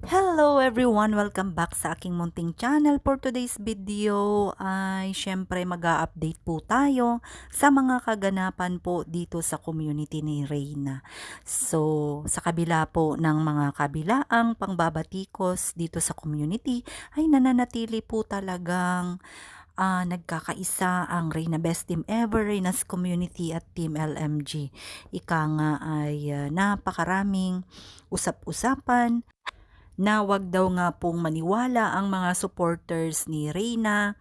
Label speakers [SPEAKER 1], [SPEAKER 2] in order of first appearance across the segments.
[SPEAKER 1] Hello everyone! Welcome back sa aking munting channel. For today's video ay syempre mag-a-update po tayo sa mga kaganapan po dito sa community ni Reyna. So, sa kabila po ng mga kabilaang pangbabatikos dito sa community ay nananatili po talagang nagkakaisa ang Reyna Best Team Ever, Reyna's Community at Team LMG. Ika nga ay napakaraming usap-usapan na wag daw nga pong maniwala ang mga supporters ni Reyna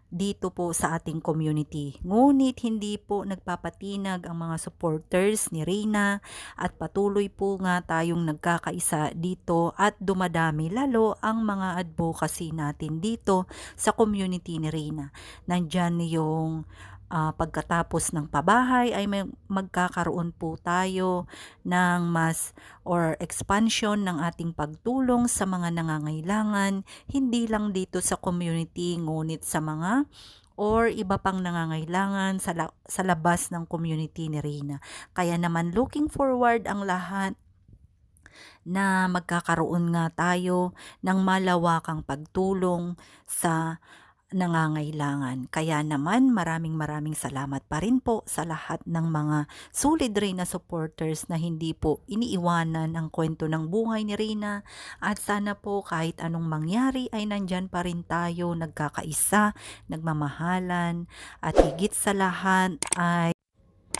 [SPEAKER 1] dito po sa ating community. Ngunit hindi po nagpapatinag ang mga supporters ni Reyna at patuloy po nga tayong nagkakaisa dito at dumadami lalo ang mga advocacy natin dito sa community ni Reyna. Nandyan yung pagkatapos ng pabahay ay magkakaroon po tayo ng mas or expansion ng ating pagtulong sa mga nangangailangan, hindi lang dito sa community ngunit sa mga or iba pang nangangailangan sa labas ng community ni Reyna. Kaya naman looking forward ang lahat na magkakaroon nga tayo ng malawakang pagtulong sa nangangailangan. Kaya naman maraming salamat pa rin po sa lahat ng mga solid Reyna supporters na hindi po iniiwanan ang kwento ng buhay ni Reyna, at sana po kahit anong mangyari ay nandyan pa rin tayo nagkakaisa, nagmamahalan, at higit sa lahat ay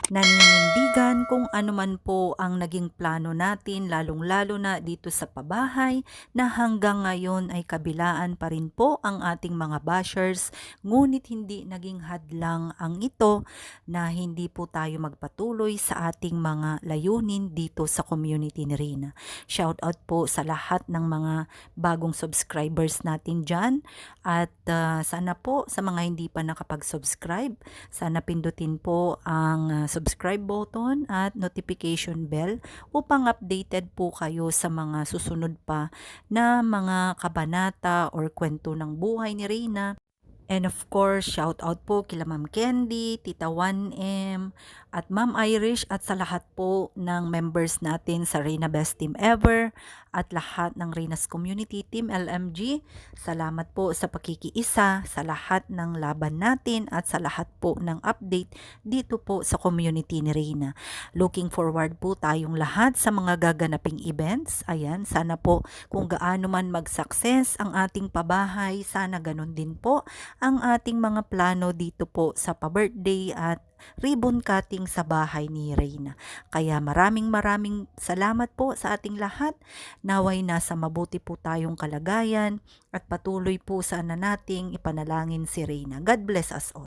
[SPEAKER 1] naninindigan kung ano man po ang naging plano natin, lalong-lalo na dito sa pabahay na hanggang ngayon ay kabilaan pa rin po ang ating mga bashers, ngunit hindi naging hadlang ang ito na hindi po tayo magpatuloy sa ating mga layunin dito sa community ni Reyna. Shout out po sa lahat ng mga bagong subscribers natin dyan, at sana po sa mga hindi pa nakapag-subscribe, sana pindutin po ang subscribe button at notification bell upang updated po kayo sa mga susunod pa na mga kabanata or kwento ng buhay ni Reyna. And of course, shout out po kila Ma'am Candy, Tita 1M, at Ma'am Irish, at sa lahat po ng members natin sa Reyna Best Team Ever at lahat ng Reyna's Community Team LMG. Salamat po sa pakikiisa sa lahat ng laban natin at sa lahat po ng update dito po sa community ni Reyna. Looking forward po tayong lahat sa mga gaganaping events. Ayan, sana po kung gaano man mag-success ang ating pabahay, sana ganun din po ang ating mga plano dito po sa pa-birthday at ribbon cutting sa bahay ni Reyna. Kaya maraming salamat po sa ating lahat. Naway nasa mabuti po tayong kalagayan at patuloy po sana nating ipanalangin si Reyna. God bless us all.